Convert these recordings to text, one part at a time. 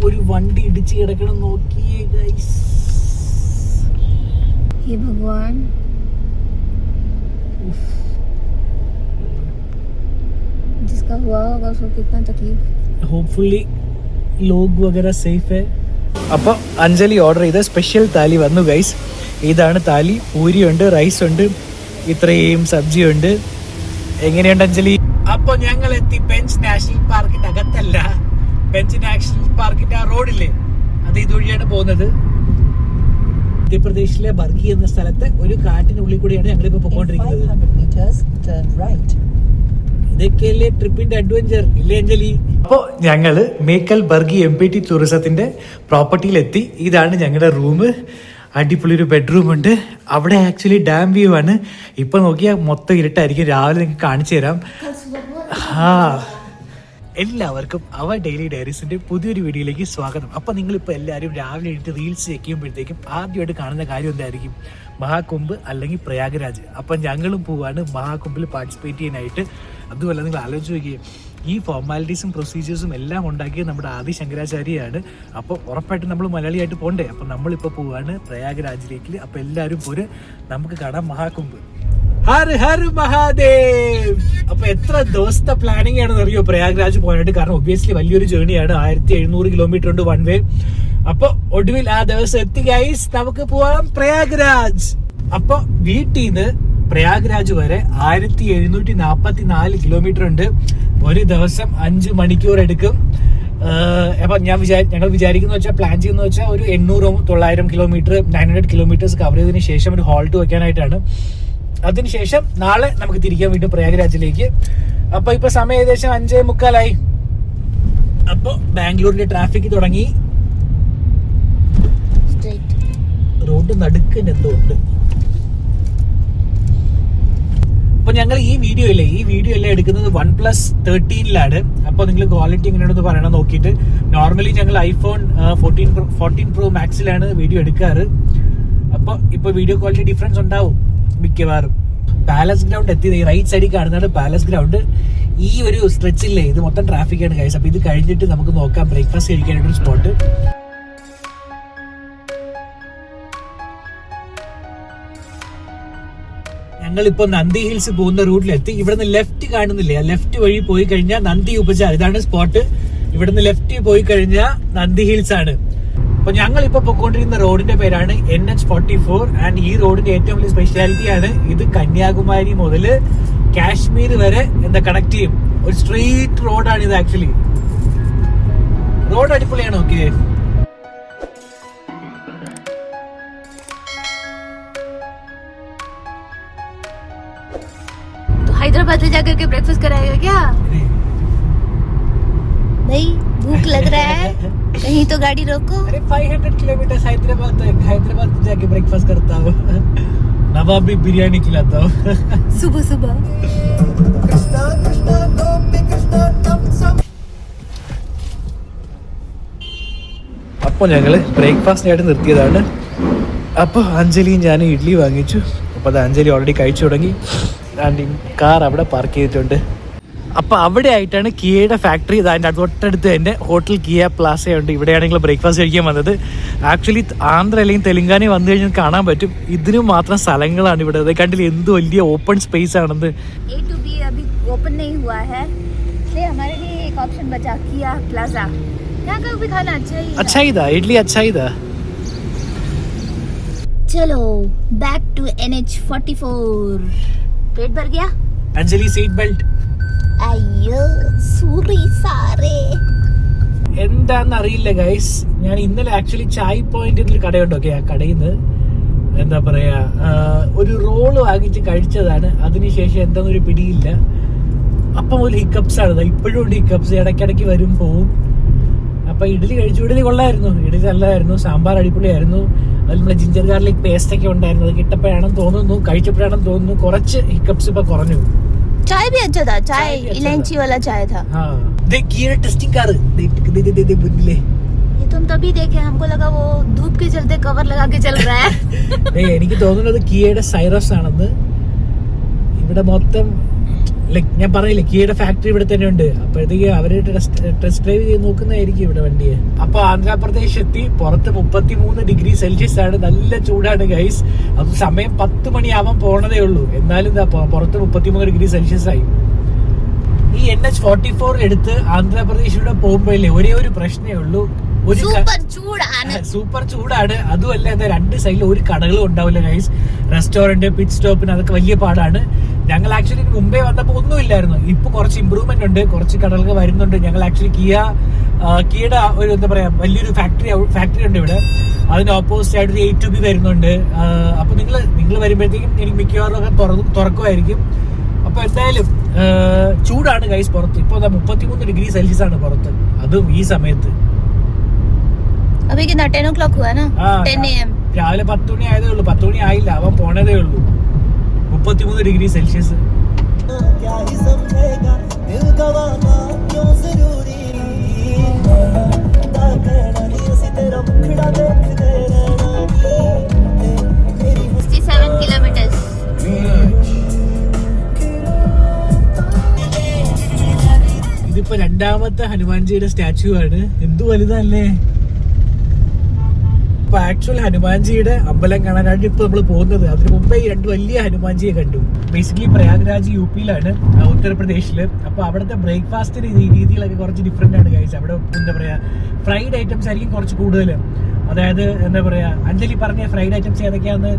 ഒരു വണ്ടി ഇടിച്ച് കിടക്കണം നോക്കിയേ ഗൈസ്. हे भगवान, जिसका हुआ होगा उसको कितना तकलीफ. ഹോപ്പ്ഫുള്ളി ലോഗ് വഗേര സേഫ് ഹെ. അപ്പോൾ അഞ്ജലി ഓർഡർ ചെയ്ത സ്പെഷ്യൽ താലി വന്നു ഗൈസ്. ഇതാണ് താലി. പൂരിയുണ്ട്, റൈസ് ഉണ്ട്, ഇത്രയും സബ്ജിയുണ്ട്. എങ്ങനെയുണ്ട് അഞ്ജലി? അപ്പോൾ ഞങ്ങൾ എത്തി പെഞ്ച് നാഷണൽ പാർക്കിന്റെ അകത്തല്ല, പെഞ്ച് നാഷണൽ പാർക്കിന്റെ ആ റോഡില്ലേ, അത് ഇതുവഴിയാണ് പോകുന്നത്. മധ്യപ്രദേശിലെ ബർഗി എന്ന സ്ഥലത്ത് ഒരു കാട്ടിനുള്ളിൽ കൂടിയാണ് ഞങ്ങളിപ്പോ പോയിക്കൊണ്ടിരിക്കുന്നത്. ഇതൊക്കെയല്ലേ ട്രിപ്പിന്റെ അഡ്വഞ്ചർ, ഇല്ലേ അഞ്ജലി? അപ്പോൾ ഞങ്ങള് മേക്കൽ ബർഗി MPT ടൂറിസത്തിന്റെ പ്രോപ്പർട്ടിയിലെത്തി. ഇതാണ് ഞങ്ങളുടെ റൂം. അടിപൊളി ഒരു ബെഡ്റൂം ഉണ്ട്. അവിടെ ആക്ച്വലി ഡാം വ്യൂ ആണ്. ഇപ്പൊ നോക്കിയാൽ മൊത്തം ഇരുട്ടായിരിക്കും. രാവിലെ നിങ്ങൾക്ക് കാണിച്ചു തരാം. എല്ലാവർക്കും അവർ ഡെയിലി ഡയറീസിന്റെ പുതിയൊരു വീഡിയോയിലേക്ക് സ്വാഗതം. അപ്പൊ നിങ്ങളിപ്പോൾ എല്ലാവരും രാവിലെ എഴുതി റീൽസ് ചെക്ക് ചെയ്യുമ്പോഴത്തേക്കും ആദ്യമായിട്ട് കാണുന്ന കാര്യം എന്തായിരിക്കും? മഹാകുംഭ് അല്ലെങ്കിൽ പ്രയാഗ്രാജ്. അപ്പം ഞങ്ങളും പോവാണ് മഹാകുംഭിൽ പാർട്ടിസിപ്പേറ്റ് ചെയ്യാനായിട്ട്. അതുമല്ല, നിങ്ങൾ ആലോചിച്ച് നോക്കിയേ, ഈ ഫോർമാലിറ്റീസും പ്രൊസീജിയേഴ്സും എല്ലാം ഉണ്ടാക്കിയത് നമ്മുടെ ആദി ശങ്കരാചാര്യയാണ്. അപ്പോൾ ഉറപ്പായിട്ടും നമ്മൾ മലയാളിയായിട്ട് പോകണ്ടേ. അപ്പം നമ്മളിപ്പോൾ പോവാണ് പ്രയാഗ്രാജിലേക്ക്. അപ്പോൾ എല്ലാവരും പോര്, നമുക്ക് കാണാം മഹാകുംഭ്. ഹർ ഹർ മഹാദേവ്. അപ്പൊ എത്ര ദിവസത്തെ പ്ലാനിങ് ആണെന്ന് അറിയോ പ്രയാഗ്രാജ് പോകാനായിട്ട്? കാരണം ഒബ്വിയസ്ലി വലിയൊരു ജേർണിയാണ്. 1700 കിലോമീറ്റർ ഉണ്ട് വൺ വേ. അപ്പൊ ഒടുവിൽ ആ ദിവസം എത്തി ഗൈസ്. നമുക്ക് പോവാം പ്രയാഗ്രാജ്. അപ്പൊ വീട്ടിൽ നിന്ന് പ്രയാഗ്രാജ് വരെ 1744 കിലോമീറ്റർ ഉണ്ട്. ഒരു ദിവസം 5 മണിക്കൂർ എടുക്കും. അപ്പൊ ഞങ്ങൾ വിചാരിക്കുന്ന വെച്ചാൽ, പ്ലാൻ ചെയ്യുന്ന വെച്ചാൽ ഒരു 800-900 കിലോമീറ്റർ 900 കിലോമീറ്റേഴ്സ് കവർ ചെയ്തതിനു ശേഷം ഒരു ഹോൾട്ട് വെക്കാനായിട്ടാണ്. അതിനുശേഷം നാളെ നമുക്ക് തിരിക്കാൻ വീണ്ടും പ്രയാഗ്രാജിലേക്ക്. അപ്പൊ ഇപ്പൊ സമയം ഏകദേശം 5:45. അപ്പൊ ബാംഗ്ലൂരിലെ ട്രാഫിക് തുടങ്ങി. റോഡ് നടുക്കിന് എന്തോ ഉണ്ട്. അപ്പൊ ഞങ്ങൾ ഈ വീഡിയോ എല്ലാം എടുക്കുന്നത് OnePlus 13-ലാണ്. അപ്പൊ നിങ്ങൾ ക്വാളിറ്റി എങ്ങനെയാണെന്ന് പറയണം നോക്കിയിട്ട്. നോർമലി ഞങ്ങൾ iPhone 14 Pro Maxലാണ് വീഡിയോ എടുക്കാറ്. അപ്പൊ ഇപ്പൊ വീഡിയോ ക്വാളിറ്റി ഡിഫറൻസ് ഉണ്ടാവും മിക്കവാറും. പാലസ് ഗ്രൗണ്ട് എത്തി. റൈറ്റ് സൈഡിൽ കാണുന്നതാണ് പാലസ് ഗ്രൗണ്ട്. ഈ ഒരു സ്ട്രെച്ചില്ലേ, ഇത് മൊത്തം ട്രാഫിക്കാണ് ഗൈസ്. അപ്പൊ ഇത് കഴിഞ്ഞിട്ട് നമുക്ക് നോക്കാം ബ്രേക്ക്ഫാസ്റ്റ് കഴിക്കാനായിട്ടൊരു സ്പോട്ട്. ഞങ്ങളിപ്പോ നന്ദി ഹിൽസ് പോകുന്ന റൂട്ടിലെത്തി. ഇവിടുന്ന് ലെഫ്റ്റ് കാണുന്നില്ലേ, ആ ലെഫ്റ്റ് വഴി പോയി കഴിഞ്ഞാൽ നന്ദി ഉപചാർ, ഇതാണ് സ്പോട്ട്. ഇവിടുന്ന് ലെഫ്റ്റ് പോയി കഴിഞ്ഞാൽ നന്ദി ഹിൽസ് ആണ്. അപ്പൊ ഞങ്ങൾ ഇപ്പൊ പൊക്കോണ്ടിരിക്കുന്ന റോഡിന്റെ പേരാണ് NH44. ആൻഡ് ഈ റോഡിന്റെ ഏറ്റവും വലിയ സ്പെഷ്യാലിറ്റി ആണ്, ഇത് കന്യാകുമാരി മുതല് കാശ്മീർ വരെ എന്താ കണക്ട് ചെയ്യും. ഒരു സ്ട്രീറ്റ് റോഡാണ് ഇത്. ആക്ച്വലി റോഡ് അടിപൊളിയാണ്. ഓക്കെ, हैदराबाद ले जाकर के ब्रेकफास्ट कराएगा क्या? नहीं, भूख लग रहा है. कहीं तो गाड़ी रोको. अरे 500 किलोमीटर हैदराबाद जाके ब्रेकफास्ट करता हूँ. नवाबी बिरयानी खिलाता हूँ सुबह सुबह. അപ്പോൾ ഞങ്ങൾ ബ്രേക്ക്ഫാസ്റ്റിനായിട്ട് നിർത്തിയതാണ്. അപ്പോൾ അഞ്ജലിയും ഞാനും ഇഡ്ഡലി വാങ്ങിച്ചു. അപ്പോൾ അത് അഞ്ജലി ഓൾറെഡി കഴിച്ചു തുടങ്ങി. ആൻഡ് കാർ അവിടെ പാർക്ക് ചെയ്തിട്ടുണ്ട്. അപ്പോൾ അവിടെ ആയിട്ടാണ് കിയയുടെ ഫാക്ടറി. അതിൻ്റെ തൊട്ടടുത്ത് തന്നെ ഹോട്ടൽ കിയ പ്ലാസയുണ്ട്. ഇവിടെയാണെങ്കിൽ ബ്രേക്ക്ഫാസ്റ്റ് കഴിക്കാൻ വന്നത്. ആക്ച്വലി ആന്ധ്ര അല്ലെങ്കിൽ തെലങ്കാന വന്നു കഴിഞ്ഞാൽ കാണാൻ പറ്റും. ഇതിനു മാത്രം സ്ഥലങ്ങളാണ് ഇവിടെ. അത് കണ്ടില്ല എന്ത് വലിയ ഓപ്പൺ സ്പേസ് ആണെന്ന്. अच्छा ही था इडली, अच्छा ही था. चलो बैक टू NH44. पेट भर गया. Anjali seat belt. അയ്യോ സൂറി സാറേ. എന്താന്ന് അറിയില്ല ഗൈസ്. ഞാൻ ഇന്നലെ ആക്ച്വലി ചായ് പോയിന്റ് എന്നൊരു കടയുണ്ട്. ഓക്കെ, ആ കടയിൽ നിന്ന് എന്താ പറയാ ഒരു റോള് വാങ്ങിച്ച് കഴിച്ചതാണ്. അതിനുശേഷം എന്താന്നൊരു പിടിയില്ല. അപ്പം ഒരു ഹിക്കപ്സ് ആണ്. ഇപ്പോഴും ഉണ്ട് ഹിക്കപ്സ്, ഇടയ്ക്കിടയ്ക്ക് വരും പോവും. അപ്പൊ ഇഡ്ഡലി കഴിച്ചു. ഇഡ്ഡലി കൊള്ളായിരുന്നു, ഇഡ്ഡലി നല്ലതായിരുന്നു. സാമ്പാർ അടിപൊളിയായിരുന്നു. അതിൽ നമ്മളെ ജിഞ്ചർ ഗാർലിക് പേസ്റ്റ് ഒക്കെ ഉണ്ടായിരുന്നു. അത് കിട്ടപ്പോഴാണെന്ന് തോന്നുന്നു, കഴിച്ചപ്പോഴാണെന്ന് തോന്നുന്നു കുറച്ച് ഹിക്കപ്സ് ഇപ്പൊ കുറഞ്ഞു. चाय भी अच्छा था. चाय इलायची वाला चाय था. हाँ, देखिए टेस्टिंग कर दे बुल्ले. ये तुम तभी देखे, हमको लगा वो धूप के चलते कवर लगा के चल रहा है. എനിക്ക് തോന്നുന്നത് കിയയുടെ സൈറസ് ആണെന്ന്. ഇവിടെ മൊത്തം ലൈക് ഞാൻ പറയില്ലേ കിയയുടെ ഫാക്ടറി ഇവിടെ തന്നെ ഉണ്ട്. അപ്പോഴത്തേക്ക് അവര് ടെസ്റ്റ് ഡ്രൈവ് ചെയ്ത് നോക്കുന്നതായിരിക്കും ഇവിടെ വണ്ടിയെ. അപ്പൊ ആന്ധ്രാപ്രദേശ് എത്തി. പുറത്ത് 33 ഡിഗ്രി സെൽഷ്യസ് ആണ്, നല്ല ചൂടാണ് ഗൈസ്. അത് സമയം 10 മണിയാവാൻ പോണതേ ഉള്ളൂ, എന്നാലും പുറത്ത് 33 ഡിഗ്രി സെൽഷ്യസ് ആയി. ഈ NH44 എടുത്ത് ആന്ധ്രാപ്രദേശിലൂടെ പോകുമ്പോഴല്ലേ ഒരേ ഒരു പ്രശ്നമേ ഉള്ളൂ, സൂപ്പർ ചൂടാണ്. അതുമല്ല എന്താ 2 സൈഡിൽ ഒരു കടകളും ഉണ്ടാവില്ല ഗൈസ്. റെസ്റ്റോറന്റ്, പിറ്റ് സ്റ്റോപ്പിന് അതൊക്കെ വലിയ പാടാണ്. ഞങ്ങൾ ആക്ച്വലി മുമ്പേ വന്നപ്പോൾ ഒന്നുമില്ലായിരുന്നു. ഇപ്പൊ കുറച്ച് ഇമ്പ്രൂവ്മെന്റ് ഉണ്ട്, കുറച്ച് കടകൾ വരുന്നുണ്ട്. ഞങ്ങൾ ആക്ച്വലി കിയയുടെ ഒരു എന്താ പറയാ വലിയൊരു ഫാക്ടറി ഉണ്ട് ഇവിടെ. അതിന് ഓപ്പോസിറ്റ് ആയിട്ട് ഒരു A2B വരുന്നുണ്ട്. അപ്പൊ നിങ്ങൾ വരുമ്പോഴത്തേക്കും എനിക്ക് മിക്കവാറും ഒക്കെ തുറക്കുമായിരിക്കും. അപ്പൊ എന്തായാലും ചൂടാണ് ഗൈസ് പുറത്ത്. ഇപ്പൊ 33 ഡിഗ്രി സെൽഷ്യസ് ആണ് പുറത്ത്, അതും ഈ സമയത്ത്. अभी कितना 10 o'clock हुआ ना? 10 AM. രാവിലെ 10 മണി ആയതേ ഉള്ളൂ, 10 മണി ആയില്ല, അവൻ പോണതേ ഉള്ളൂ. 33 ഡിഗ്രി സെൽഷ്യസ്. ഇതിപ്പോ രണ്ടാമത്തെ ഹനുമാൻജിയുടെ സ്റ്റാച്യു ആണ്. എന്തു വലുതല്ലേ. ഇപ്പൊ ആക്ച്വൽ ഹനുമാൻജിയുടെ അമ്പലം കാണാനായിട്ട് ഇപ്പൊ നമ്മൾ പോകുന്നത്. അതിന് മുമ്പേ ഈ 2 വലിയ ഹനുമാൻജിയെ കണ്ടു. ബേസിക്കലി പ്രയാഗ്രാജ് UP-യിലാണ്, ഉത്തർപ്രദേശില്. അപ്പൊ അവിടുത്തെ ബ്രേക്ക്ഫാസ്റ്റിന്റെ രീതികളൊക്കെ കുറച്ച് ഡിഫറെന്റ് ആണ് ഗൈസ്. അവിടെ എന്താ പറയാ ഫ്രൈഡ് ഐറ്റംസ് ആയിരിക്കും കുറച്ച് കൂടുതൽ. അതായത് എന്താ പറയാ അഞ്ജലി പറഞ്ഞ ഫ്രൈഡ് ഐറ്റംസ് ഏതൊക്കെയാന്ന്?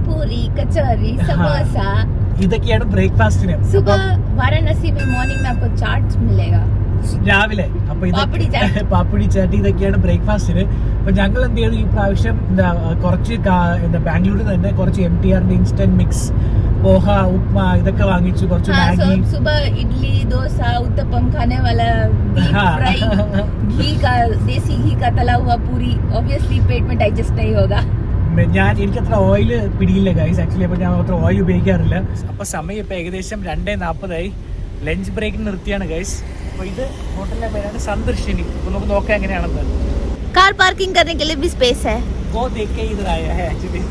പൂരി, കച്ചോറി, സമോസ. ഇതൊക്കെയാണ് ബ്രേക്ക്ഫാസ്റ്റിന്. വാരണാസി മോർണിംഗ് आपको चाट मिलेगा രാവിലെ. അപ്പൊ ഇത് പാപ്പടി ചാട്ടി ഇതൊക്കെയാണ് ബ്രേക്ക്ഫാസ്റ്റിന്. അപ്പൊ ഞങ്ങൾ എന്ത് ചെയ്തു ഈ പ്രാവശ്യം കുറച്ച് ബാംഗ്ലൂരിൽ തന്നെ കുറച്ച് MTRന്റെ ഇൻസ്റ്റന്റ് മിക്സ്, പോഹ, ഉപ്മാ ഇതൊക്കെ വാങ്ങിച്ചു. കുറച്ച് മാഗി, ഇഡ്ലി, ദോശ, ഉത്തപ്പം खाने वाला डीप फ्राई घी का देसी घी का तला हुआ पूरी. ऑब्वियसली पेट में डाइजेस्ट नहीं होगा. എനിക്ക് അത്ര ഓയില് പിടിയില്ല ഗൈസ് ആക്ച്വലി. അപ്പൊ ഞാൻ അത്ര ഓയിൽ ഉപയോഗിക്കാറില്ല. അപ്പൊ സമയം ഇപ്പൊ ഏകദേശം 2:40 ലഞ്ച് ബ്രേക്കിന് നിർത്തിയാണ് ഗൈസ്. അപ്പൊ ഇത് ഹോട്ടലിന്റെ പേരാണ് സന്ദർശിനി. അപ്പൊ നമുക്ക് നോക്കാം എങ്ങനെയാണെന്ന്. कार पार्किंग करने के लिए भी स्पेस है. वो देख के इधर आया है एक्चुअली.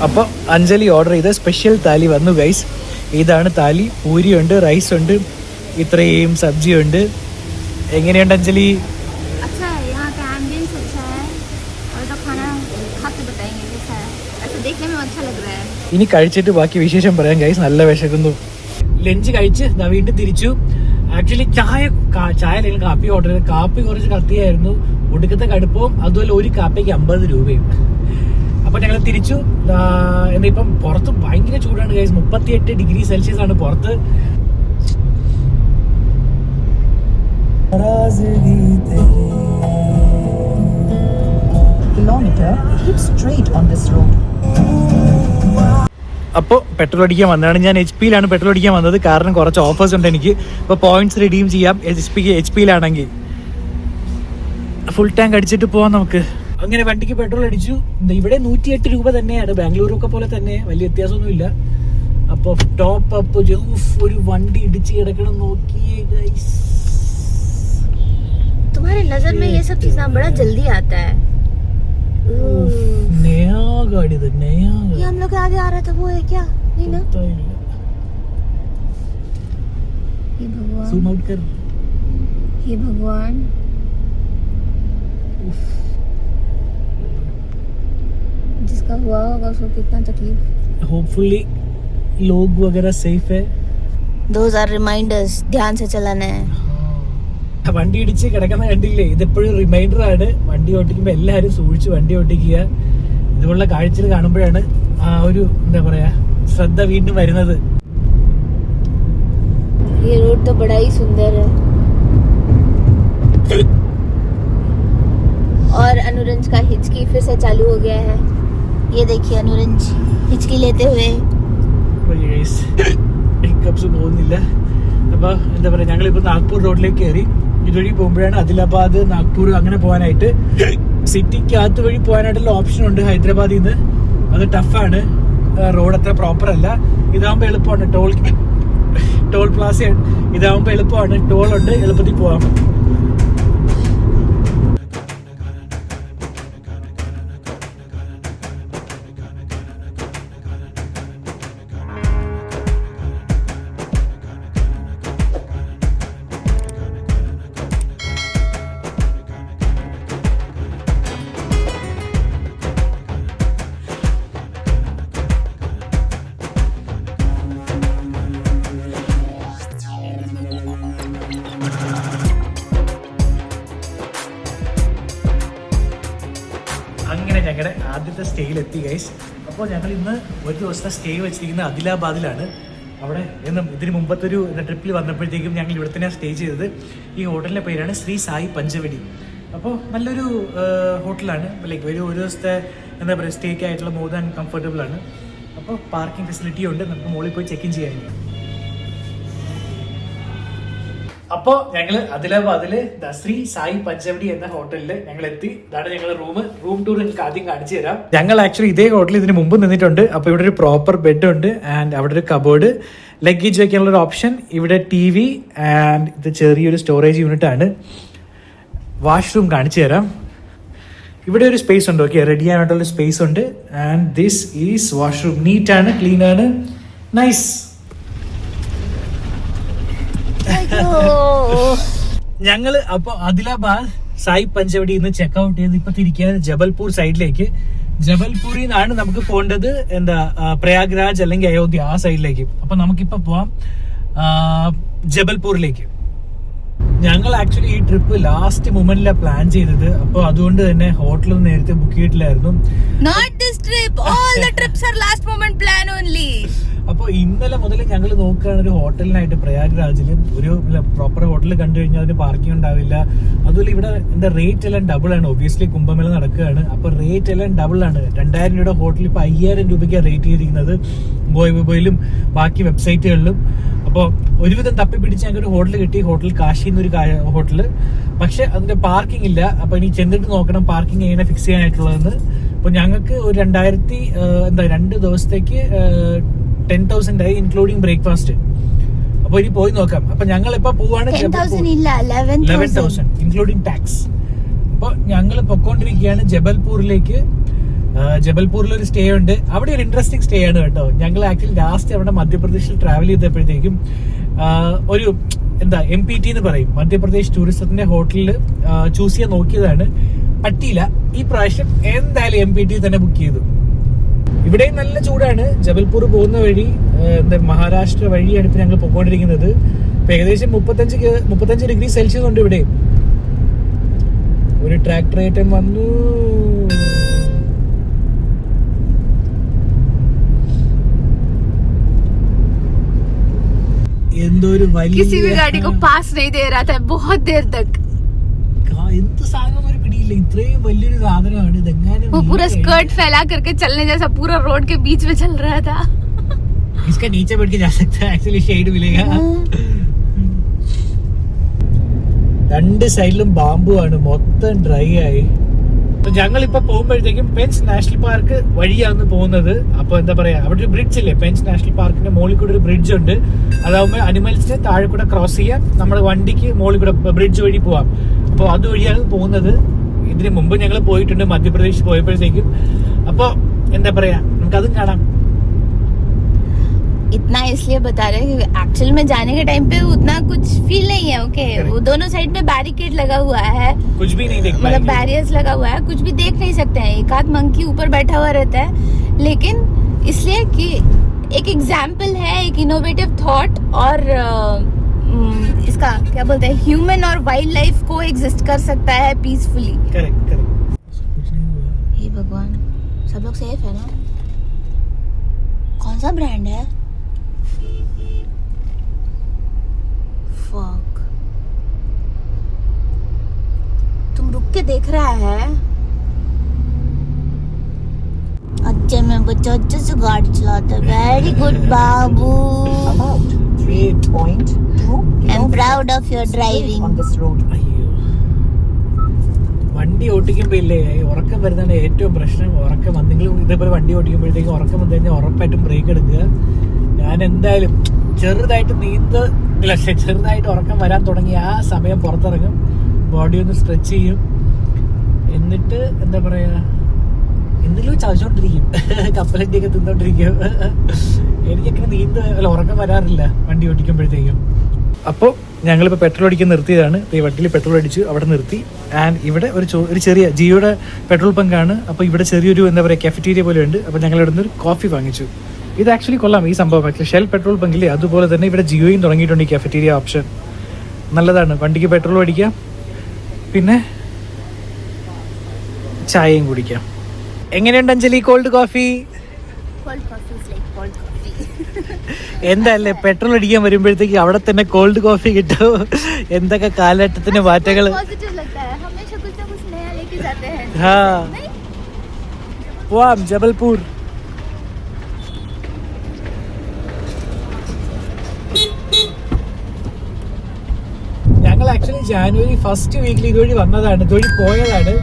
അപ്പൊ അഞ്ജലി ഓർഡർ ചെയ്ത സ്പെഷ്യൽ താലി വന്നു ഗൈസ്. ഇതാണ് താലി. പൂരിയുണ്ട്, റൈസ് ഉണ്ട്, ഇത്രയും സബ്ജി ഉണ്ട്. എങ്ങനെയുണ്ട് അഞ്ജലി? अच्छा है, यहाँ का एम्बियंस अच्छा है और तो खाना खा के बताएंगे कैसा है. ऐसे देखने में अच्छा लग रहा है. ഇനി കഴിച്ചിട്ട് ബാക്കി വിശേഷം പറയാം ഗൈസ്. നല്ല വിശക്കുന്നു. ലഞ്ച് കഴിച്ച് വീണ്ടും തിരിച്ചു. ആക്ച്വലി ചായ അല്ലെങ്കിൽ കാപ്പി ഓർഡർ ചെയ്ത്. കാപ്പി കുറച്ച് കത്തിയായിരുന്നു, ഒടുക്കത്തെ കടുപ്പവും. അതുപോലെ ഒരു കാപ്പിക്ക് 50 രൂപയും. അപ്പൊ ഞങ്ങൾ തിരിച്ചു. ഇപ്പം പുറത്ത് ഭയങ്കര ചൂടാണ് ഗൈസ്. 38 ഡിഗ്രി സെൽഷ്യസ് ആണ് പുറത്ത്. അപ്പോൾ പെട്രോൾ അടിക്കാൻ വന്നതാണ്. ഞാൻ HP-യിലാണ് പെട്രോൾ അടിക്കാൻ വന്നത്, കാരണം കുറച്ച് ഓഫേഴ്സ് ഉണ്ട് എനിക്ക്. അപ്പോൾ പോയിന്റ്സ് റിഡീം ചെയ്യാം HP-യിലാണെങ്കിൽ. ഫുൾ ടാങ്ക് അടിച്ചിട്ട് പോവാം നമുക്ക്. അങ്ങനെ വണ്ടിക്ക് പെട്രോൾ അടിച്ചു. ഇവിടെ 108 രൂപ തന്നെയാണ്, ബാംഗ്ലൂരൊക്കെ പോലെ തന്നെ, വലിയ വ്യത്യാസമൊന്നുമില്ല. അപ്പൊ ടോപ്പ് അപ്പ് ഒരു വണ്ടി ഇടിച്ച് കിടക്കണം നോക്കിയേ ഗൈസ്. तुम्हारे नजर में ये सब चीज़ बड़ा जल्दी आता है. नया गाड़ी था, नया. ये हम लोग के आगे आ रहा था वो है क्या? नहीं ना. ये भगवान, जूम आउट कर. ये भगवान. जिसका हुआ होगा उसको कितना तकलीफ. होपफुली लोग वगैरह सेफ है. Those are reminders. ध्यान से चलाना है. വണ്ടി ഇടിച്ച് കിടക്കുന്ന കണ്ടില്ലേ, ഇതെപ്പോഴും റിമൈൻഡർ ആണ്. വണ്ടി ഓട്ടിക്കുമ്പോൾ എല്ലാവരും സൂക്ഷിച്ച് വണ്ടി ഓട്ടിക്കുക. ഇതുപോലുള്ള കാഴ്ചകൾ കാണുമ്പോഴാണ് ആ ഒരു എന്താ പറയാ ശ്രദ്ധ വീണ്ടും വരുന്നത്. ये रोड तो बड़ा ही सुंदर है. और अनुरंज का हिचकी फिर से चालू हो गया है. ये देखिए अनुरंज हिचकी लेते हुए. പോകുന്നില്ല. അപ്പൊ എന്താ പറയാ ഞങ്ങളിപ്പോ നാഗ്പൂർ റോഡിലേക്ക് കയറി. ഇതുവഴി പോകുമ്പോഴാണ് ആദിലാബാദ്, നാഗ്പൂർ അങ്ങനെ പോകാനായിട്ട്. സിറ്റിക്കകത്ത് വഴി പോകാനായിട്ടുള്ള ഓപ്ഷൻ ഉണ്ട് ഹൈദരാബാദിൽ നിന്ന്. അത് ടഫാണ്, റോഡ് അത്ര പ്രോപ്പർ അല്ല. ഇതാകുമ്പോൾ എളുപ്പമാണ്. ടോൾ പ്ലാസ ഇതാകുമ്പോൾ എളുപ്പമാണ്, ടോൾ ഉണ്ട്, എളുപ്പത്തിൽ പോകാം. സ്റ്റേയിലെത്തി ഗൈസ്. അപ്പോൾ ഞങ്ങൾ ഇന്ന് ഒരു ദിവസത്തെ സ്റ്റേ വെച്ചിരിക്കുന്നത് ആദിലാബാദിലാണ്. അവിടെ എന്നും ഇതിന് മുമ്പത്തെ ഒരു ട്രിപ്പിൽ വന്നപ്പോഴത്തേക്കും ഞങ്ങൾ ഇവിടെ തന്നെയാണ് സ്റ്റേ ചെയ്തത്. ഈ ഹോട്ടലിൻ്റെ പേരാണ് ശ്രീ സായി പഞ്ചവടി. അപ്പോൾ നല്ലൊരു ഹോട്ടലാണ്. ലൈക്ക് ഒരു ദിവസത്തെ എന്താ പറയുക സ്റ്റേക്ക് ആയിട്ടുള്ള മോർ ദാൻ കംഫർട്ടബിൾ ആണ്. അപ്പോൾ പാർക്കിംഗ് ഫെസിലിറ്റി ഉണ്ട്, നമുക്ക് മുകളിൽ പോയി ചെക്ക് ഇൻ ചെയ്യാനുണ്ട്. അപ്പോൾ ഞങ്ങൾ ആദിലാബാദിൽ ശ്രീ സായി പഞ്ചവടി എന്ന ഹോട്ടലിൽ ഞങ്ങൾ എത്തി. ഇതാണ് ഞങ്ങളുടെ റൂം ടൂർ നിങ്ങൾക്ക് ആദ്യം കാണിച്ചു തരാം. ഞങ്ങൾ ആക്ച്വലി ഇതേ ഹോട്ടലിൽ ഇതിന് മുമ്പ് നിന്നിട്ടുണ്ട്. അപ്പോൾ ഇവിടെ ഒരു പ്രോപ്പർ ബെഡ് ഉണ്ട് ആൻഡ് അവിടെ ഒരു കബോർഡ്, ലഗേജ് വയ്ക്കാനുള്ള ഒരു ഓപ്ഷൻ, ഇവിടെ TV ആൻഡ് ഇത് ചെറിയൊരു സ്റ്റോറേജ് യൂണിറ്റ് ആണ്. വാഷ്റൂം കാണിച്ചു തരാം. ഇവിടെ ഒരു സ്പേസ് ഉണ്ട്, ഓക്കെ, റെഡി ആയിട്ടുള്ള സ്പേസ് ഉണ്ട്. And this is washroom. നീറ്റാണ്, ക്ലീൻ ആണ്, നൈസ്. ഞങ്ങള് അപ്പൊ ആദിലാബാദ് സായി പഞ്ചവടി നിന്ന് ചെക്ക്ഔട്ട് ചെയ്ത് ഇപ്പൊ തിരിക്കുകയാണ് ജബൽപൂർ സൈഡിലേക്ക്. ജബൽപൂരിൽ നിന്നാണ് നമുക്ക് പോകേണ്ടത് പ്രയാഗ്രാജ് അല്ലെങ്കിൽ അയോധ്യ ആ സൈഡിലേക്ക്. അപ്പൊ നമുക്കിപ്പോ പോവാം ജബൽപൂരിലേക്ക്. ഞങ്ങൾ ആക്ച്വലി ഈ ട്രിപ്പ് ലാസ്റ്റ് മൊമെന്റിലാണ് പ്ലാൻ ചെയ്തത്. അപ്പൊ അതുകൊണ്ട് തന്നെ ഹോട്ടൽ നേരത്തെ ബുക്ക് ചെയ്തിട്ടില്ലായിരുന്നു. അപ്പോൾ ഇന്നലെ മുതൽ ഞങ്ങൾ നോക്കുകയാണ് ഒരു ഹോട്ടലിനായിട്ട് പ്രയാഗ്രാജിൽ. ഒരു പ്രോപ്പർ ഹോട്ടൽ കണ്ടു കഴിഞ്ഞാൽ അതിന് പാർക്കിംഗ് ഉണ്ടാവില്ല. അതുപോലെ ഇവിടെ എന്താ റേറ്റ് എല്ലാം ഡബിൾ ആണ്. ഒബ്വിയസ്ലി കുംഭമേള നടക്കുകയാണ്, അപ്പോൾ റേറ്റ് എല്ലാം ഡബിൾ ആണ്. 2000 രൂപയുടെ ഹോട്ടൽ ഇപ്പോൾ 5000 രൂപയ്ക്കാണ് റേറ്റ് ചെയ്തിരിക്കുന്നത് ബോയിലും ബാക്കി വെബ്സൈറ്റുകളിലും. അപ്പോൾ ഒരുവിധം തപ്പിപ്പിടിച്ച് ഞങ്ങൾക്ക് ഒരു ഹോട്ടൽ കിട്ടി, ഹോട്ടൽ കാശി എന്നൊരു ഹോട്ടല്. പക്ഷെ അതിന്റെ പാർക്കിംഗ് ഇല്ല. അപ്പൊ ഇനി ചെന്നിട്ട് നോക്കണം പാർക്കിംഗ് എങ്ങനെ ഫിക്സ് ചെയ്യാനായിട്ടുള്ളതെന്ന്. അപ്പൊ ഞങ്ങൾക്ക് ഒരു 2 ദിവസത്തേക്ക് 10,000 ആയി, ഇൻക്ലൂഡിങ് ബ്രേക്ക്ഫാസ്റ്റ്. അപ്പൊ ഇനി പോയി നോക്കാം. അപ്പൊ ഞങ്ങൾ ഇപ്പൊ പോവാണ് 11,000 ഇൻക്ലൂഡിങ് ടാക്സ്. അപ്പൊ ഞങ്ങൾ പൊക്കോണ്ടിരിക്കുകയാണ് ജബൽപൂരിലേക്ക്. ജബൽപൂരിൽ ഒരു സ്റ്റേ ഉണ്ട്. അവിടെ ഒരു ഇൻട്രസ്റ്റിംഗ് സ്റ്റേ ആണ് കേട്ടോ. ഞങ്ങൾ ആക്ച്വലി ലാസ്റ്റ് അവിടെ മധ്യപ്രദേശിൽ ട്രാവൽ ചെയ്തപ്പോഴത്തേക്കും ഒരു MPT എന്ന് പറയും, മധ്യപ്രദേശ് ടൂറിസത്തിന്റെ ഹോട്ടലിൽ ചൂസ് ചെയ്യാൻ നോക്കിയതാണ്, പറ്റിയില്ല. ഈ പ്രാവശ്യം എന്തായാലും MPT തന്നെ ബുക്ക് ചെയ്തു. ഇവിടെയും നല്ല ചൂടാണ്. ജബൽപൂർ പോകുന്ന വഴി മഹാരാഷ്ട്ര വഴിയാണ് ഇപ്പൊ ഞങ്ങൾ പോയിക്കൊണ്ടിരിക്കുന്നത്. ഇപ്പൊ ഏകദേശം 35 ഡിഗ്രി സെൽഷ്യസ് ഉണ്ട് ഇവിടെ. ഒരു ട്രാക്ടർ ഐറ്റം വന്നു. എന്തോ ഒരു വലിയ എന്ത് സാധനം ഒരു പിടിയില്ല. ഇത്രയും വലിയൊരു സാധനമാണ് ഇതെങ്ങാനും. पूरा स्कर्ट फैला करके चलने जैसा पूरा रोड के बीच में चल रहा था. इसका नीचे बैठ के जा सकता है, एक्चुअली शेड मिलेगा. 2 സൈഡിലും ബാംബു ആണ്, മൊത്തം ഡ്രൈ ആയി. ഞങ്ങളിപ്പോ പോകുമ്പോഴത്തേക്കും പെൻസ് നാഷണൽ പാർക്ക് വഴിയാണ് പോകുന്നത്. അപ്പൊ എന്താ പറയാ, അവിടെ ഒരു ബ്രിഡ്ജ് ഇല്ലേ, പെൻസ് നാഷണൽ പാർക്കിന്റെ മുകളിൽ കൂടെ ഒരു ബ്രിഡ്ജ് ഉണ്ട്. അതാവുമ്പോൾ അനിമൽസിന് താഴെ കൂടെ ക്രോസ് ചെയ്യാം, നമ്മുടെ വണ്ടിക്ക് മുകളിൽ കൂടെ ബ്രിഡ്ജ് വഴി പോവാം. അപ്പോൾ അതുവഴിയാണ് പോകുന്നത്. ഇതിന് മുമ്പ് ഞങ്ങൾ പോയിട്ടുണ്ട് മധ്യപ്രദേശ് പോയപ്പോഴത്തേക്കും. അപ്പൊ എന്താ പറയാ, നമുക്ക് അതും കാണാം. इतना इसलिए बता रहे हैं क्योंकि एक्चुअल में जाने के टाइम पे उतना कुछ फील नहीं है. ओके, वो दोनों साइड में बैरिकेड लगा हुआ है, कुछ भी नहीं देख मतलब बैरियर्स लगा हुआ है, कुछ भी देख नहीं सकते हैं. एक आध मंकी ऊपर बैठा हुआ रहता है, लेकिन इसलिए कि एक एग्जाम्पल है, एक इनोवेटिव थॉट. और इसका क्या बोलते हैं, ह्यूमन और वाइल्ड लाइफ को एग्जिस्ट कर सकता है पीसफुली. करेक्ट. हे भगवान, सब लोग सेफ है ना? कौन सा ब्रांड है? फक, तुम रुक के देख रहा है? अच्छे में बच्चा अच्छे से गाड़ी चलाता है. Very good Babu. About 3.2 I'm proud of your driving. on this road. വണ്ടി ഓടിക്കുമ്പോ ഇല്ലേ ഉറക്കം വരുന്നതാണ് ഏറ്റവും പ്രശ്നം. ഉറക്കം എന്തെങ്കിലും ഇതേപോലെ വണ്ടി ഓടിക്കുമ്പോഴത്തേക്കും ഉറക്കം വന്നു കഴിഞ്ഞാൽ ഉറപ്പായിട്ടും ബ്രേക്ക് എടുക്കുക. ഞാൻ എന്തായാലും ചെറുതായിട്ട് ഉറക്കം വരാൻ തുടങ്ങി ആ സമയം പുറത്തിറങ്ങും, ബോഡി ഒന്ന് സ്ട്രെച്ച് ചെയ്യും, എന്നിട്ട് എന്താ പറയാ എന്തെങ്കിലും ചവച്ചോണ്ടിരിക്കും, കപ്പലണ്ടിയൊക്കെ തിന്നോണ്ടിരിക്കും. എനിക്കങ്ങനെ ഉറക്കം വരാറില്ല വണ്ടി ഓടിക്കുമ്പോഴത്തേക്കും. അപ്പോൾ ഞങ്ങളിപ്പോൾ പെട്രോൾ അടിക്കാൻ നിർത്തിയതാണ്. ഈ വണ്ടിയിൽ പെട്രോൾ അടിച്ചു, അവിടെ നിർത്തി. ആൻഡ് ഇവിടെ ഒരു ചെറിയ ജിയോയുടെ പെട്രോൾ പങ്കാണ്. അപ്പോൾ ഇവിടെ ചെറിയൊരു എന്താ പറയുക കഫറ്റീരിയ പോലെ ഉണ്ട്. അപ്പോൾ ഞങ്ങൾ ഇവിടെ നിന്ന് ഒരു കോഫി വാങ്ങിച്ചു. ഇത് ആക്ച്വലി കൊള്ളാം ഈ സംഭവം. ആക്ച്വലി ഷെൽ പെട്രോൾ പങ്കില്ലേ അതുപോലെ തന്നെ ഇവിടെ ജിയോയും തുടങ്ങിയിട്ടുണ്ട് ഈ കഫറ്റീരിയ ഓപ്ഷൻ. നല്ലതാണ്, വണ്ടിക്ക് പെട്രോൾ അടിക്കാം, പിന്നെ ചായയും കുടിക്കാം. എങ്ങനെയുണ്ട് അഞ്ജലി കോൾഡ് കോഫി? എന്തല്ലേ പെട്രോൾ അടിക്കാൻ വരുമ്പോഴത്തേക്ക് അവിടെ തന്നെ കോൾഡ് കോഫി കിട്ടും. എന്തൊക്കെ കാലഘട്ടത്തിന്റെ മാറ്റങ്ങള്. പോവാം ജബൽപൂർ. ഞങ്ങൾ ആക്ച്വലി ജാനുവരി ഫസ്റ്റ് വീക്കിൽ ഇതുവഴി വന്നതാണ്, ഇതുവഴി പോയതാണ്.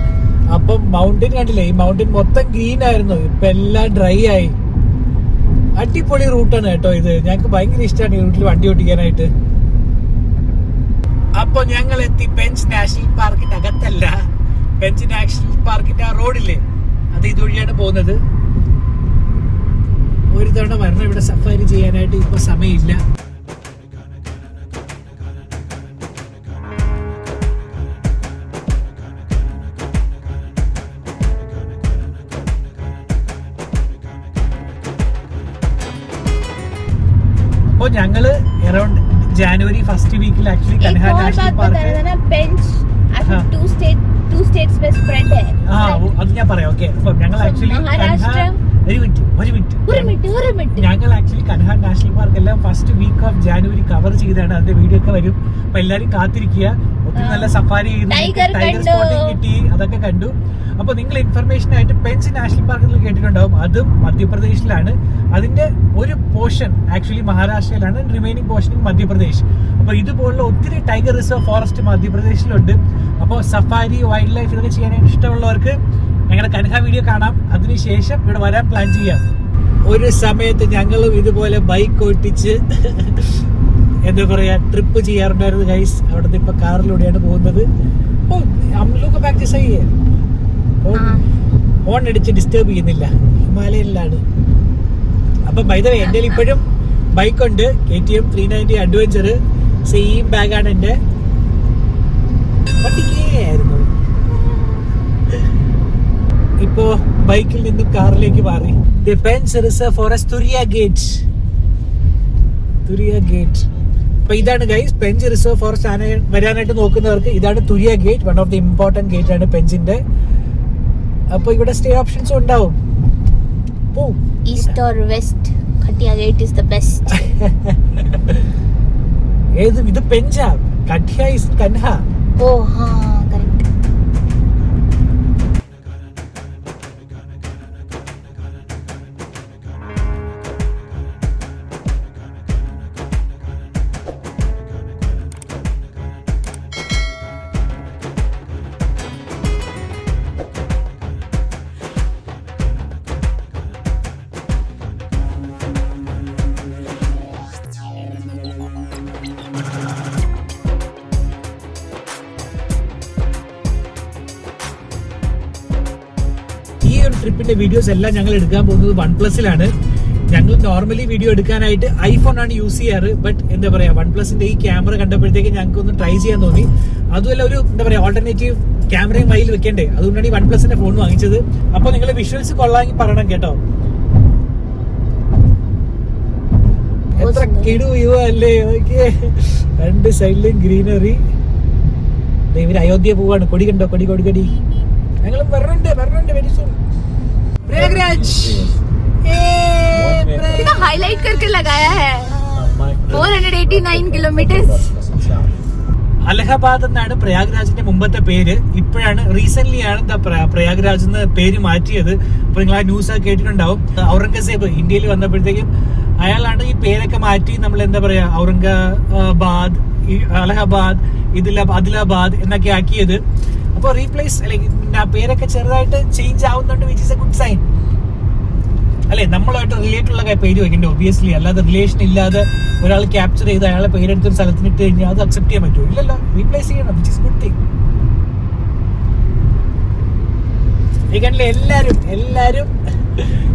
അപ്പം മൗണ്ടൻ കണ്ടില്ലേ, ഈ മൗണ്ടൻ മൊത്തം ഗ്രീൻ ആയിരുന്നു, ഇപ്പൊ എല്ലാം ഡ്രൈ ആയി. അടിപൊളി റൂട്ടാണ് കേട്ടോ ഇത്. ഞങ്ങൾക്ക് ഭയങ്കര ഇഷ്ടമാണ് ഈ റൂട്ടിൽ വണ്ടി ഓടിക്കാനായിട്ട്. അപ്പൊ ഞങ്ങൾ എത്തി പെഞ്ച് നാഷണൽ പാർക്കിന്റെ അകത്തല്ല, പെഞ്ച് നാഷണൽ പാർക്കിന്റെ ആ റോഡില്ലേ, അത് ഇതുവഴിയാണ് പോകുന്നത്. ഒരു തവണ വരണം ഇവിടെ സഫാരി ചെയ്യാനായിട്ട്, ഇപ്പൊ സമയമില്ല. അപ്പൊ ഞങ്ങള് അറൌണ്ട് ജാനുവരി ഫസ്റ്റ് വീക്കിൽ ആക്ച്വലി കൻഹ നാഷണൽ പാർക്ക്. അത് ഞാൻ പറയാം. ഓക്കെ, അപ്പൊ ഞങ്ങൾ ആക്ച്വലി ഞങ്ങൾ ആക്ച്വലി കൻഹ നാഷണൽ പാർക്ക് എല്ലാം first week of January cover ചെയ്താണ്. അതിന്റെ വീഡിയോ ഒക്കെ വരും. അപ്പൊ എല്ലാരും കാത്തിരിക്കുക. ഒത്തിരി നല്ല സഫാരി ടൈഗർ സ്പോട്ടിംഗ് കിട്ടി, അതൊക്കെ കണ്ടു. അപ്പൊ നിങ്ങൾ ഇൻഫർമേഷൻ ആയിട്ട് പെഞ്ച് നാഷണൽ പാർക്ക് നിങ്ങൾ കേട്ടിട്ടുണ്ടാവും, അതും മധ്യപ്രദേശിലാണ്. അതിന്റെ ഒരു പോർഷൻ ആക്ച്വലി മഹാരാഷ്ട്രയിലാണ്, റിമൈനിങ് പോർഷൻ മധ്യപ്രദേശ്. അപ്പൊ ഇതുപോലുള്ള ഒത്തിരി ടൈഗർ റിസർവ് ഫോറസ്റ്റ് മധ്യപ്രദേശിലുണ്ട്. അപ്പോൾ സഫാരി, വൈൽഡ് ലൈഫ് ഇതൊക്കെ ചെയ്യാനായിട്ട് ഇഷ്ടമുള്ളവർക്ക് ഞങ്ങളുടെ കൻഹ വീഡിയോ കാണാം. അതിനുശേഷം ഇവിടെ വരാൻ പ്ലാൻ ചെയ്യാം. ഒരു സമയത്ത് ഞങ്ങളും ഇതുപോലെ ബൈക്ക് ഓട്ടിച്ച് എന്താ പറയാ ട്രിപ്പ് ചെയ്യാറുണ്ടായിരുന്നു ഗൈസ്. അവിടുന്ന് ഇപ്പൊ കാറിലൂടെയാണ് പോകുന്നത്. ഓൺ അടിച്ച് ഡിസ്റ്റർബ് ചെയ്യുന്നില്ല, ഹിമാലയനിലാണ്. അപ്പൊ ബൈ ദ വേ എൻ്റെ ഇപ്പോഴും ബൈക്കുണ്ട്, KTM 390 അഡ്വഞ്ചർ. സെയിം ബാഗാണ് എൻ്റെ. പട്ടിക്കായിരുന്നു. ഇപ്പോ ബൈക്കിൽ നിന്നും കാറിലേക്ക് മാറി. The Pench reserve forest Turia gate. അപ്പൊ ഇതാണ് ഗൈസ് പെഞ്ച് റിസർവ് ഫോറസ്റ്റ് വരാനായിട്ട് നോക്കുന്നവർക്ക് ഇതാണ് Turia gate. One of the important gate ആണ് പെഞ്ചിന്റെ. അപ്പൊ ഇവിടെ സ്റ്റേ ഓപ്ഷൻസ് ഉണ്ടാവും. East or west, Khatia gate is the best. ഏത് ഇത് പെഞ്ചാ? ഖട്ടിയ ഈസ് കൻഹ. ഓ ഹാ, കറക്റ്റ്. ട്രിപ്പിന്റെ വീഡിയോസ് എല്ലാം ഞങ്ങൾ എടുക്കാൻ പോകുന്നത് OnePlusലാണ്. ഞങ്ങൾ നോർമലി വീഡിയോ എടുക്കാനായിട്ട് ഐഫോൺ ആണ് യൂസ് ചെയ്യാറ്. ബട്ട് എന്താ പറയാ, OnePlusന്റെ ഈ ക്യാമറ കണ്ടപ്പോഴത്തേക്ക് ഞങ്ങൾക്ക് ഒന്ന് ട്രൈ ചെയ്യാൻ തോന്നി. അതുമല്ല ഒരു എന്താ പറയാ ഓൾട്ടർനേറ്റീവ് ക്യാമറയും കയ്യിൽ വെക്കണ്ടേ, അതുകൊണ്ടാണ് ഈ OnePlusന്റെ ഫോൺ വാങ്ങിച്ചത്. അപ്പൊ നിങ്ങൾ വിഷ്വൽസ് കൊള്ളാമെങ്കിൽ പറയണം കേട്ടോ. എത്ര കിടു വ്യൂ അല്ലേ, ഓക്കെ. രണ്ട് സൈഡിലും ഗ്രീനറി. ഇവര് അയോധ്യ പോവാണ്. കൊടി കണ്ടോ, കൊടി. ഞങ്ങളും വരണുണ്ട് വെരി സൂൺ. प्रयागराज कितना हाईलाइट करके लगाया है. 489 किलोमीटर्स. അലഹബാദ് എന്നാണ് പ്രയാഗ്രാജിന്റെ മുമ്പത്തെ പേര്. ഇപ്പോഴാണ് റീസെന്റ് ആണ് പ്രയാഗ്രാജ് എന്ന് പേര് മാറ്റിയത്. അപ്പൊ നിങ്ങൾ ആ ന്യൂസ് ഒക്കെ കേട്ടിട്ടുണ്ടാവും. ഔറംഗസേബ് ഇന്ത്യയിൽ വന്നപ്പോഴത്തേക്കും അയാളാണ് ഈ പേരൊക്കെ മാറ്റി നമ്മൾ എന്താ പറയാ ഔറംഗാബാദ്, അലഹബാദ്, ആദിലാബാദ് എന്നൊക്കെ ആക്കിയത്. അപ്പൊ റീപ്ലേസ് അല്ലെങ്കിൽ ആ പേരൊക്കെ ചെറുതായിട്ട് ചേഞ്ച് ആവുന്നുണ്ട്, which is a good sign അല്ലെ. നമ്മളായിട്ട് റിലേറ്റ് ഉള്ള പേര് വെക്കണ്ടേ ഒബിയസ്ലി. അല്ലാതെ റിലേഷൻ ഇല്ലാതെ ഒരാൾ ക്യാപ്ചർ ചെയ്ത് അയാളെ പേരെടുത്തൊരു സ്ഥലത്തിന് ഇട്ട് കഴിഞ്ഞാൽ അത് അക്സെപ്റ്റ് ചെയ്യാൻ പറ്റുമോ? ഇല്ലല്ലോ, റീപ്ലേസ് ചെയ്യണം, വിച്ച് ഇസ് ഗുഡ് തിങ്. എല്ലാരും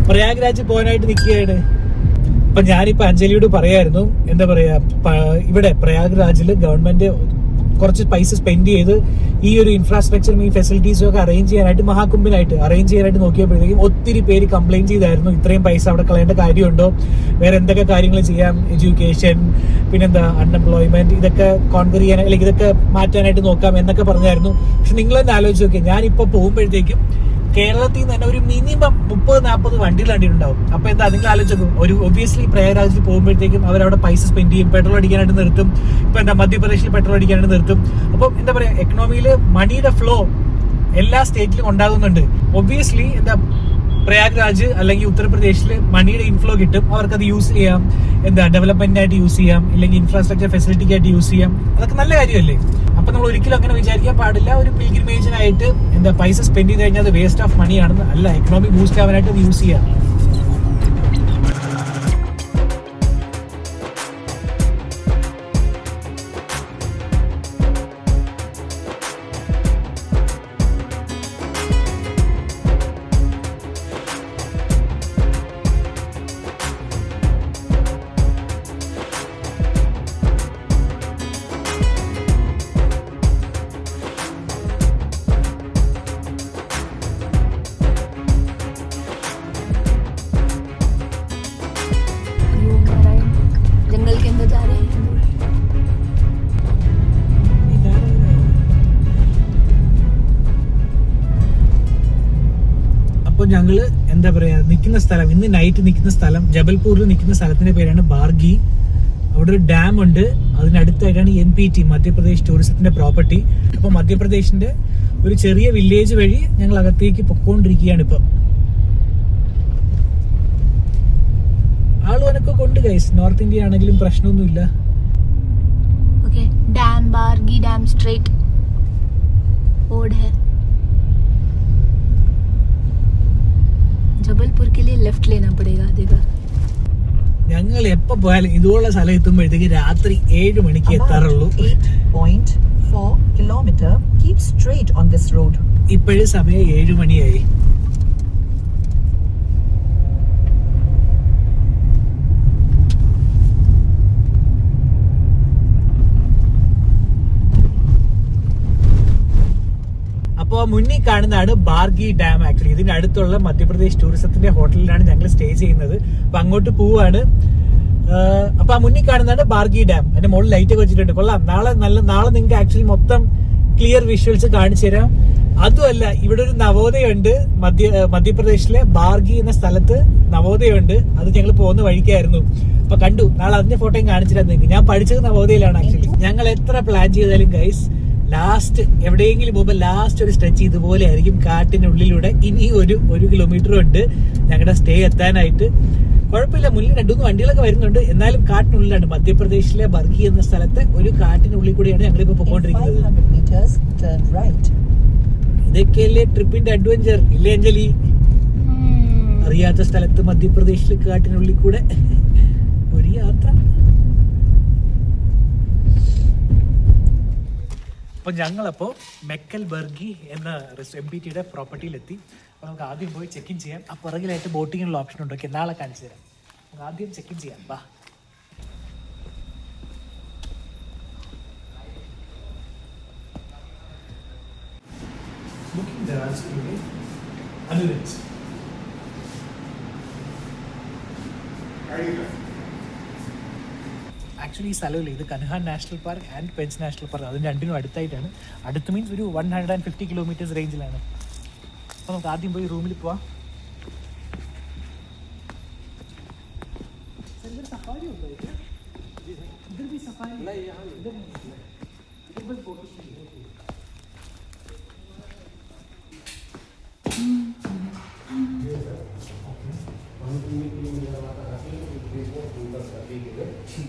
പ്രയാഗ്രാജ് പോകാനായിട്ട് നിൽക്കുകയാണ്. അപ്പൊ ഞാനിപ്പോ അഞ്ജലിയോട് പറയായിരുന്നു, എന്താ പറയാ ഇവിടെ പ്രയാഗ്രാജില് ഗവൺമെന്റ് കുറച്ച് പൈസ സ്പെൻഡ് ചെയ്ത് ഈ ഒരു ഇൻഫ്രാസ്ട്രക്ചറും ഈ ഫെസിലിറ്റീസും ഒക്കെ അറേഞ്ച് ചെയ്യാനായിട്ട് അറേഞ്ച് നോക്കിയപ്പോഴത്തേക്കും ഒത്തിരി പേര് കംപ്ലൈന്റ് ചെയ്തായിരുന്നു, ഇത്രയും പൈസ അവിടെ കളയേണ്ട കാര്യമുണ്ടോ, വേറെ എന്തൊക്കെ കാര്യങ്ങൾ ചെയ്യാം, എഡ്യൂക്കേഷൻ, പിന്നെന്താ അൺഎംപ്ലോയ്മെന്റ്, ഇതൊക്കെ കോൺകർ ചെയ്യാൻ അല്ലെങ്കിൽ ഇതൊക്കെ മാറ്റാനായിട്ട് നോക്കാം എന്നൊക്കെ പറഞ്ഞായിരുന്നു. പക്ഷെ നിങ്ങൾ തന്നെ ആലോചിച്ച് നോക്കിയാൽ ഞാനിപ്പോ പോകുമ്പോഴത്തേക്കും കേരളത്തിൽ നിന്ന് തന്നെ ഒരു മിനിമം 30-40 വണ്ടികൾ കണ്ടിട്ടുണ്ടാവും. അപ്പൊ എന്താ നിങ്ങൾ ആലോചിക്കും, ഒരു ഒബ്വിയസ്ലി പ്രയാഗ്രാജിൽ പോകുമ്പോഴത്തേക്കും അവരവിടെ പൈസ സ്പെൻഡ് ചെയ്യും, പെട്രോൾ അടിക്കാനായിട്ട് നിർത്തും. ഇപ്പൊ എന്താ മധ്യപ്രദേശിൽ പെട്രോൾ അടിക്കാനായിട്ട് നിർത്തും. അപ്പം എന്താ പറയാ, എക്കണോമിയിൽ മണിയുടെ ഫ്ലോ എല്ലാ സ്റ്റേറ്റിലും ഉണ്ടാകുന്നുണ്ട്. ഒബ്വിയസ്ലി എന്താ പ്രയാഗ്രാജ് അല്ലെങ്കിൽ ഉത്തർപ്രദേശിൽ മണിയുടെ ഇൻഫ്ലോ കിട്ടും. അവർക്കത് യൂസ് ചെയ്യാം, എന്താ ഡെവലപ്മെന്റിനായിട്ട് യൂസ് ചെയ്യാം, ഇല്ലെങ്കിൽ ഇൻഫ്രാസ്ട്രക്ചർ ഫെസിലിറ്റിക്കായിട്ട് യൂസ് ചെയ്യാം. അതൊക്കെ നല്ല കാര്യമല്ലേ? അപ്പൊ നമ്മൾ ഒരിക്കലും അങ്ങനെ വിചാരിക്കാൻ പാടില്ല ഒരു പിൽഗ്രിമേജിനായിട്ട് എന്താ പൈസ സ്പെൻഡ് ചെയ്ത് കഴിഞ്ഞാൽ അത് വേസ്റ്റ് ഓഫ് മണി ആണെന്ന്. അല്ല, എക്കണോമി ബൂസ്റ്റ് ആവാനായിട്ട് യൂസ് ചെയ്യാം. അപ്പോൾ ഞങ്ങള് എന്താ പറയാ നിൽക്കുന്ന സ്ഥലം, ഇന്ന് നൈറ്റ് നിൽക്കുന്ന സ്ഥലം, ജബൽപൂരിൽ നിൽക്കുന്ന സ്ഥലത്തിന്റെ പേരാണ് ബാർഗി. അവിടെ ഒരു ഡാം ഉണ്ട്, അതിനടുത്തായിട്ടാണ് MPT, മധ്യപ്രദേശ് ടൂറിസത്തിന്റെ പ്രോപ്പർട്ടി. അപ്പൊ മധ്യപ്രദേശിന്റെ ഒരു ചെറിയ വില്ലേജ് വഴി ഞങ്ങൾ അകത്തേക്ക് പൊക്കോണ്ടിരിക്കുകയാണ് ഇപ്പം. ആളുവനൊക്കെ കൊണ്ട് ഗൈസ്, നോർത്ത് ഇന്ത്യ ആണെങ്കിലും പ്രശ്നമൊന്നുമില്ല. डैम बारगी डैम स्ट्रेट रोड है. जबलपुर के लिए लेफ्ट लेना पड़ेगा. देखा, ഞങ്ങൾ എപ്പോ പോയാലും ഇതുപോലുള്ള സ്ഥലം എത്തുമ്പോഴത്തേക്ക് രാത്രി 7 മണിക്ക് എത്താറുള്ളൂ. 8.4 kilometer. Keep straight on this road. ഇപ്പോഴും സമയം 7 മണിയായി. അപ്പോൾ മുന്നിൽ കാണുന്നതാണ് ബാർഗി ഡാം. ആക്ച്വലി ഇതിന്റെ അടുത്തുള്ള മധ്യപ്രദേശ് ടൂറിസത്തിന്റെ ഹോട്ടലിലാണ് ഞങ്ങൾ സ്റ്റേ ചെയ്യുന്നത്. അപ്പൊ അങ്ങോട്ട് പോവാണ്. അപ്പൊ ആ മുന്നിൽ കാണുന്നതാണ് ബാർഗി ഡാം. അതിന്റെ മുകളിൽ ലൈറ്റ് ഒക്കെ വെച്ചിട്ടുണ്ട്. കൊള്ളാം. നാളെ നിങ്ങൾക്ക് ആക്ച്വലി മൊത്തം ക്ലിയർ വിഷ്വൽസ് കാണിച്ചു തരാം. അതുമല്ല, ഇവിടെ ഒരു നവോദയുണ്ട്. മധ്യപ്രദേശിലെ ബാർഗി എന്ന സ്ഥലത്ത് നവോദയുണ്ട്. അത് ഞങ്ങൾ പോകുന്ന വഴിക്കായിരുന്നു. അപ്പൊ കണ്ടു. നാളെ അതിന്റെ ഫോട്ടോയും കാണിച്ചിരുന്നെങ്കിൽ. ഞാൻ പഠിച്ചത് നവോദയയിലാണ് ആക്ച്വലി. ഞങ്ങൾ എത്ര പ്ലാൻ ചെയ്താലും ഗൈസ്, ലാസ്റ്റ് എവിടെയെങ്കിലും പോകുമ്പോൾ ലാസ്റ്റ് ഒരു സ്ട്രെച്ച് ഇതുപോലെ ആയിരിക്കും, കാട്ടിനുള്ളിലൂടെ. ഇനി ഒരു കിലോമീറ്റർ ഉണ്ട് ഞങ്ങളുടെ സ്റ്റേ എത്താനായിട്ട്. കുഴപ്പമില്ല, മുന്നിൽ 2-3 വണ്ടികളൊക്കെ വരുന്നുണ്ട്. എന്നാലും കാട്ടിനുള്ളിലാണ്. മധ്യപ്രദേശിലെ ബർഗി എന്ന സ്ഥലത്തെ ഒരു കാട്ടിനുള്ളിൽ കൂടിയാണ് ഞങ്ങളിപ്പോ പോയിക്കൊണ്ടിരിക്കുന്നത്. ഇതൊക്കെയല്ലേ ട്രിപ്പിന്റെ അഡ്വഞ്ചർ, ഇല്ലേ അഞ്ജലി? അറിയാത്ത സ്ഥലത്ത് മധ്യപ്രദേശിലെ കാട്ടിനുള്ളിൽ കൂടെ ഒരു യാത്ര. അപ്പോൾ ഞങ്ങളപ്പോൾ മെക്കൽ ബർഗി എന്ന MPTയുടെ പ്രോപ്പർട്ടിയിലെത്തി. അപ്പോൾ നമുക്ക് ആദ്യം പോയി ചെക്ക് ഇൻ ചെയ്യാം. ആ പുറകിലായിട്ട് ബോട്ടിങ്ങിനുള്ള ഓപ്ഷൻ ഉണ്ട്. ഓക്കെ, നാളെ കാണിച്ചു തരാം. നമുക്ക് ആദ്യം ചെക്ക് ഇൻ ചെയ്യാം. വാ. ആക്ച്വലി ഈ സ്ഥലമില്ല, ഇത് Kanhan national park and Pench national park. അതിന് രണ്ടിനും അടുത്തായിട്ടാണ്. അടുത്ത് മീൻസ് ഒരു 150 കിലോമീറ്റേഴ്സ് റേഞ്ചിലാണ്. അപ്പോൾ നമുക്ക് ആദ്യം പോയി റൂമിൽ പോവാം. സഫാരി ഉണ്ടോ? ഇതൊരു സഫാരി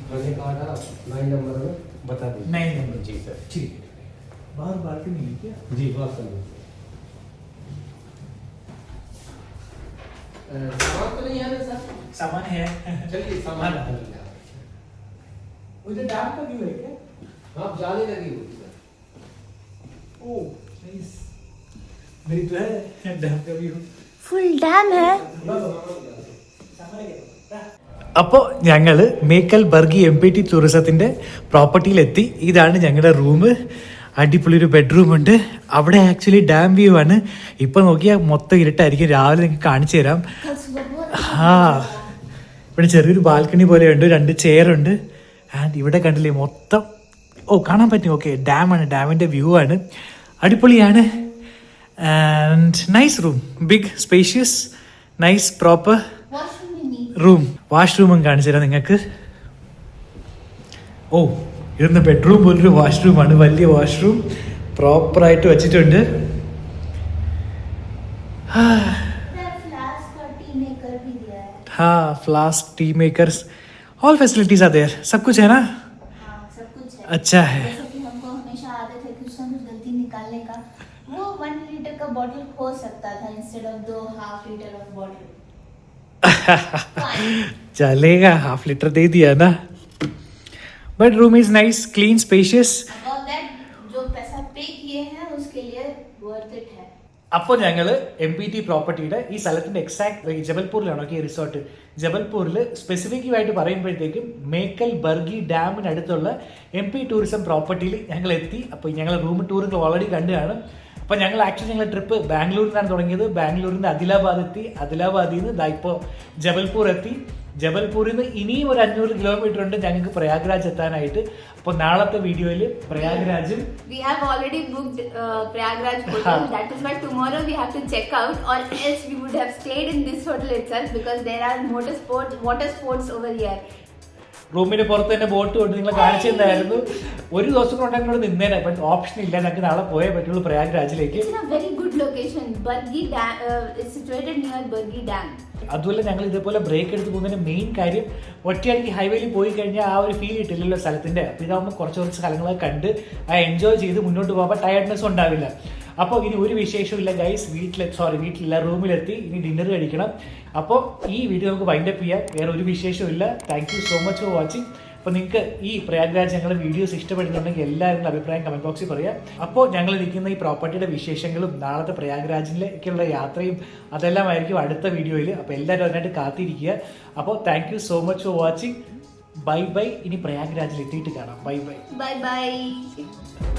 खाने का ऑर्डर 9 नंबर में बता दीजिए। 9 नंबर जी सर। ठीक है। बाहर बालकनी है क्या? जी बात कर सामान तो नहीं है ना सर? सामान है। चलिए सामान उधर डैम का व्यू है क्या? हाँ, जाने लगी हुई सर। ओह नाइस, मेरी तो है डैम का व्यू। फुल डैम है. അപ്പോൾ ഞങ്ങൾ മേക്കൽ ബർഗി MPT ടൂറിസത്തിന്റെ പ്രോപ്പർട്ടിയിലെത്തി. ഇതാണ് ഞങ്ങളുടെ റൂം. അടിപൊളി ഒരു ബെഡ്റൂം ഉണ്ട്. അവിടെ ആക്ച്വലി ഡാം വ്യൂ ആണ്. ഇപ്പൊ നോക്കിയാൽ മൊത്തം ഇരുട്ടായിരിക്കും. രാവിലെ നിങ്ങൾക്ക് കാണിച്ചു തരാം. ഇവിടെ ചെറിയൊരു ബാൽക്കണി പോലെയുണ്ട്, 2 ചെയറുണ്ട്. ആൻഡ് ഇവിടെ കണ്ടില്ലേ മൊത്തം കാണാൻ പറ്റും. ഓക്കെ, ഡാമാണ്, ഡാമിന്റെ വ്യൂ ആണ്. അടിപൊളിയാണ്. And nice room, big spacious, nice proper washroom में नहीं റൂം. വാഷ്റൂമും കാണിച്ചു തരാം നിങ്ങൾക്ക്. ഓ, ഇതൊന്ന് ബെഡ്റൂം പോലൊരു വാഷ്റൂമാണ്, വലിയ വാഷ്റൂം പ്രോപ്പറായിട്ട് വെച്ചിട്ടുണ്ട്. फ्लास्क और टी मेकर भी दिया है. हाँ, flask, tea makers, all facilities are there. सब कुछ है ना, हाँ, सब कुछ है. अच्छा है. जैसे कि हमको हमेशा आदत है कुछ ना कुछ गलती निकालने का. वो 1 लीटर का बॉटल खो सकता था instead of 2 half litre of bottle. चलेगा, हाफ लीटर दे दिया ना. But room is nice, clean, spacious. About that, जो पैसा पे किए हैं उसके लिए वर्थ इट है. അപ്പോൾ ഞങ്ങൾ MPT പ്രോപ്പർട്ടിയുടെ ഈ സ്ഥലത്തിന്റെ എക്സാക്ട് ജബൽപൂരിലാണോ ഈ റിസോർട്ട്? ജബൽപൂരിൽ സ്പെസിഫിക്കായിട്ട് പറയുമ്പോഴത്തേക്കും മേക്കൽ ബർഗി ഡാമിനടുത്തുള്ള MP ടൂറിസം പ്രോപ്പർട്ടിയിൽ ഞങ്ങൾ എത്തി. അപ്പോൾ ഞങ്ങൾ റൂം ടൂറുകൾ ഓൾറെഡി കണ്ടു കാണും. അപ്പോൾ ഞങ്ങൾ ആക്ച്വലി ഞങ്ങളുടെ ട്രിപ്പ് ബാംഗ്ലൂരിൽ നിന്നാണ് തുടങ്ങിയത്. ബാംഗ്ലൂരിൽ നിന്ന് ആദിലാബാദ് എത്തി, ആദിലാബാദിൽ നിന്ന് ഇപ്പോൾ ജബൽപൂർ എത്തി. ജബൽപൂരിൽ നിന്ന് ഇനിയും ഒരു 500 കിലോമീറ്റർ ഉണ്ട് ഞങ്ങൾക്ക് പ്രയാഗ്രാജ് എത്താനായിട്ട്. അപ്പോൾ നാളത്തെ വീഡിയോയിൽ പ്രയാഗ്രാജും We have already booked Prayagraj hotel. That is why tomorrow we have to check out, or else we would have stayed in this hotel itself because there are water sports over here. റൂമിന് പുറത്ത് തന്നെ boat കൊണ്ട് നിങ്ങളെ കാണിച്ചു തന്നായിരുന്നു. ഒരു ദിവസം കൊണ്ടെങ്കിൽ ഇവിടെ നിന്നേനെ, ബട്ട് ഓപ്ഷൻ ഇല്ല, ഞങ്ങൾക്ക് നാളെ പോയേ പറ്റുള്ളൂ പ്രയാഗ്രാജിലേക്ക്. It's in a very good location. Bargi Dam is situated near Bargi Dam. അതുപോലെ ഞങ്ങൾ ഇതേപോലെ ബ്രേക്ക് എടുത്ത് പോകുന്നതിന്റെ മെയിൻ കാര്യം, ഒറ്റയടിക്ക് ഹൈവേയിൽ പോയി കഴിഞ്ഞാൽ ആ ഒരു ഫീൽ കിട്ടില്ലല്ലോ സ്ഥലത്തിന്റെ. അപ്പോൾ ഇതാകുമ്പോൾ കുറച്ച് സ്ഥലങ്ങളൊക്കെ കണ്ട് ആ എൻജോയ് ചെയ്ത് മുന്നോട്ട് പോകുമ്പോൾ ടയർഡ്നെസ് ഉണ്ടാവില്ല. അപ്പോൾ ഇനി ഒരു വിശേഷമില്ല ഗൈസ്, വീട്ടിലില്ല, റൂമിലെത്തി, ഇനി ഡിന്നർ കഴിക്കണം. അപ്പോൾ ഈ വീഡിയോ നമുക്ക് വൈൻഡപ്പ് ചെയ്യാം, വേറെ ഒരു വിശേഷമില്ല. Thank you so much for watching. അപ്പോൾ നിങ്ങൾക്ക് ഈ പ്രയാഗ്രാജ് ഞങ്ങളുടെ വീഡിയോസ് ഇഷ്ടപ്പെടുന്നുണ്ടെങ്കിൽ എല്ലാവരും അഭിപ്രായം കമന്റ് ബോക്സിൽ പറയാം. അപ്പോൾ ഞങ്ങൾ നിൽക്കുന്ന ഈ പ്രോപ്പർട്ടിയുടെ വിശേഷങ്ങളും നാളത്തെ പ്രയാഗ്രാജിലേക്കുള്ള യാത്രയും അതെല്ലാം ആയിരിക്കും അടുത്ത വീഡിയോയിൽ. അപ്പോൾ എല്ലാവരും അതിനായിട്ട് കാത്തിരിക്കുക. അപ്പോൾ thank you so much for watching. Bye bye. ഇനി പ്രയാഗ്രാജിൽ എത്തിയിട്ട് കാണാം. Bye bye. Bye bye.